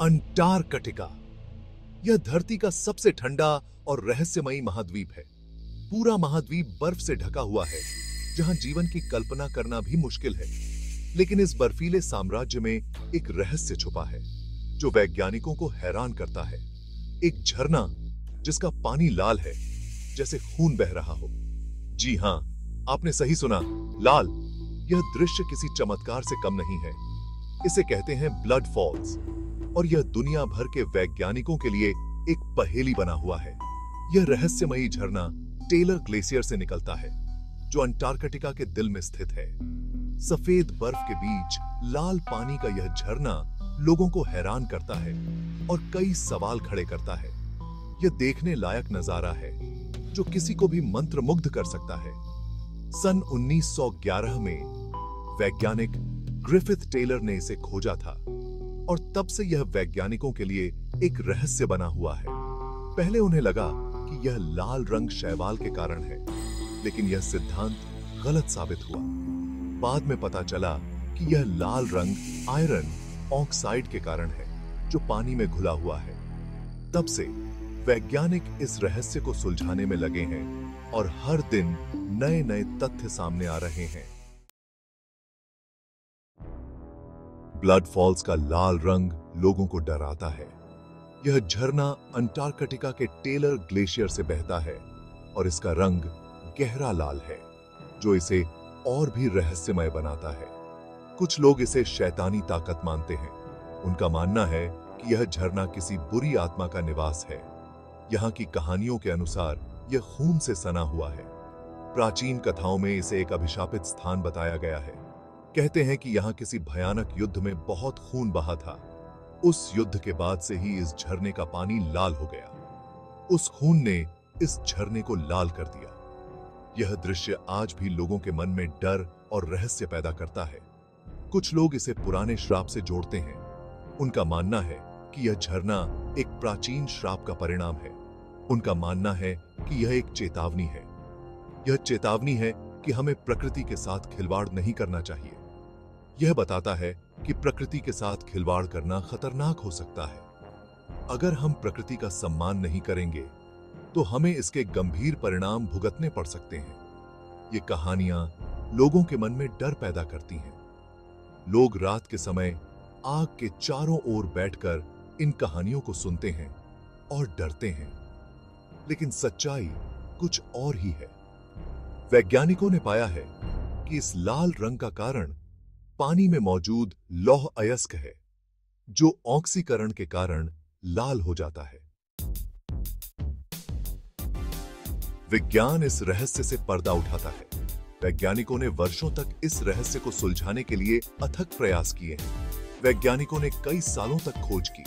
Antarctica. यह धरती का सबसे ठंडा और रहस्यमयी महाद्वीप है। पूरा महाद्वीप बर्फ से ढका हुआ है, जहां जीवन की कल्पना करना भी मुश्किल है। लेकिन इस बर्फीले साम्राज्य में एक रहस्य छुपा है, जो वैज्ञानिकों को हैरान करता है। एक झरना जिसका पानी लाल है, जैसे खून बह रहा हो। जी हां, आपने सही सुना, लाल। यह दृश्य किसी चमत्कार से कम नहीं है। इसे कहते हैं ब्लड फॉल्स, और यह दुनिया भर के वैज्ञानिकों के लिए एक पहेली बना हुआ है। यह रहस्यमयी झरना टेलर ग्लेशियर से निकलता है, जो अंटार्कटिका के दिल में स्थित है। सफेद बर्फ के बीच लाल पानी का यह झरना लोगों को हैरान करता है और कई सवाल खड़े करता है। यह देखने लायक नजारा है, जो किसी को भी मंत्रमुग्ध कर सकता है। सन 1911 में वैज्ञानिक ग्रिफिथ टेलर ने इसे खोजा था, और तब से यह वैज्ञानिकों के लिए एक रहस्य बना हुआ है। पहले उन्हें लगा कि यह लाल रंग शैवाल के कारण है, लेकिन यह सिद्धांत गलत साबित हुआ। बाद में पता चला कि यह लाल रंग आयरन ऑक्साइड के कारण है, जो पानी में घुला हुआ है। तब से वैज्ञानिक इस रहस्य को सुलझाने में लगे हैं, और हर दिन नए नए तथ्य सामने आ रहे हैं। ब्लड फॉल्स का लाल रंग लोगों को डराता है। यह झरना अंटार्कटिका के टेलर ग्लेशियर से बहता है, और इसका रंग गहरा लाल है, जो इसे और भी रहस्यमय बनाता है। कुछ लोग इसे शैतानी ताकत मानते हैं। उनका मानना है कि यह झरना किसी बुरी आत्मा का निवास है। यहाँ की कहानियों के अनुसार यह खून से सना हुआ है। प्राचीन कथाओं में इसे एक अभिशापित स्थान बताया गया है। कहते हैं कि यहाँ किसी भयानक युद्ध में बहुत खून बहा था। उस युद्ध के बाद से ही इस झरने का पानी लाल हो गया। उस खून ने इस झरने को लाल कर दिया। यह दृश्य आज भी लोगों के मन में डर और रहस्य पैदा करता है। कुछ लोग इसे पुराने श्राप से जोड़ते हैं। उनका मानना है कि यह झरना एक प्राचीन श्राप का परिणाम है। उनका मानना है कि यह एक चेतावनी है। यह चेतावनी है कि हमें प्रकृति के साथ खिलवाड़ नहीं करना चाहिए। यह बताता है कि प्रकृति के साथ खिलवाड़ करना खतरनाक हो सकता है। अगर हम प्रकृति का सम्मान नहीं करेंगे, तो हमें इसके गंभीर परिणाम भुगतने पड़ सकते हैं। ये कहानियां लोगों के मन में डर पैदा करती हैं। लोग रात के समय आग के चारों ओर बैठकर इन कहानियों को सुनते हैं और डरते हैं। लेकिन सच्चाई कुछ और ही है। वैज्ञानिकों ने पाया है कि इस लाल रंग का कारण पानी में मौजूद लौह अयस्क है, जो ऑक्सीकरण के कारण लाल हो जाता है। विज्ञान इस रहस्य से पर्दा उठाता है। वैज्ञानिकों ने वर्षों तक इस रहस्य को सुलझाने के लिए अथक प्रयास किए हैं। वैज्ञानिकों ने कई सालों तक खोज की।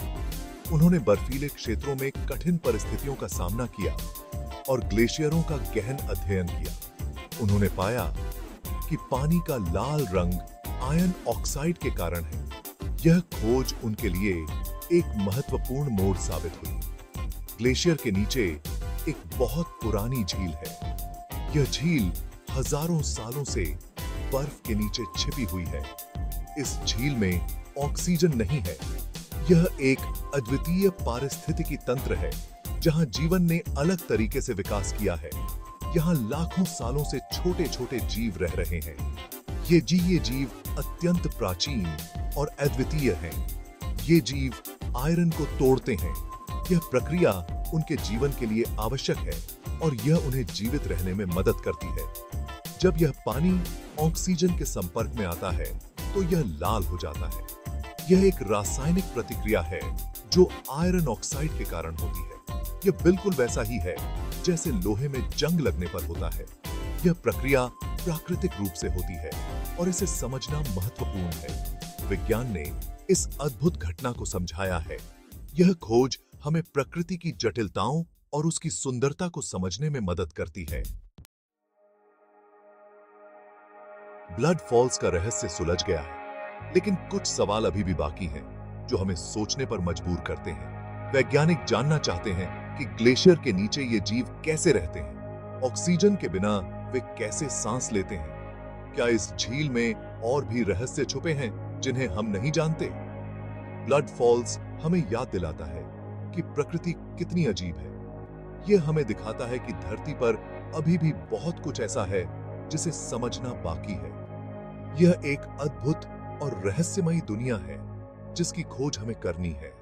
उन्होंने बर्फीले क्षेत्रों में कठिन परिस्थितियों का सामना किया और ग्लेशियरों का गहन अध्ययन किया। उन्होंने पाया कि पानी का लाल रंग आयरन ऑक्साइड के कारण है। यह खोज उनके लिए एक महत्वपूर्ण मोड़ साबित हुई। ग्लेशियर के नीचे एक बहुत पुरानी झील है। यह झील हजारों सालों से बर्फ के नीचे छिपी हुई है। इस झील में ऑक्सीजन नहीं है। यह एक अद्वितीय पारिस्थितिकी तंत्र है, जहां जीवन ने अलग तरीके से विकास किया है। यहाँ लाखों सालों से छोटे छोटे जीव रह रहे हैं। ये जीव अत्यंत प्राचीन और अद्वितीय हैं। ये जीव आयरन को तोड़ते हैं। यह प्रक्रिया उनके जीवन के लिए आवश्यक है, और यह उन्हें जीवित रहने में मदद करती है। जब यह पानी ऑक्सीजन के संपर्क में आता है, तो यह लाल हो जाता है। यह एक रासायनिक प्रतिक्रिया है, जो आयरन ऑक्साइड के कारण होती है। यह बिल्कुल वैसा ही है जैसे लोहे में जंग लगने पर होता है। यह प्रक्रिया प्राकृतिक रूप से होती है, और इसे समझना महत्वपूर्ण है। विज्ञान ने इस अद्भुत घटना को समझाया है। यह खोज हमें प्रकृति की जटिलताओं और उसकी सुंदरता को समझने में मदद करती है। ब्लड फॉल्स का रहस्य सुलझ गया है, लेकिन कुछ सवाल अभी भी बाकी हैं, जो हमें सोचने पर मजबूर करते हैं। वैज्ञानिक जानना चाहते हैं कि ग्लेशियर के नीचे ये जीव कैसे रहते हैं। ऑक्सीजन के बिना वे कैसे सांस लेते हैं? क्या इस झील में और भी रहस्य छुपे हैं जिन्हें हम नहीं जानते? ब्लड फॉल्स हमें याद दिलाता है कि प्रकृति कितनी अजीब है। यह हमें दिखाता है कि धरती पर अभी भी बहुत कुछ ऐसा है जिसे समझना बाकी है। यह एक अद्भुत और रहस्यमयी दुनिया है जिसकी खोज हमें करनी है।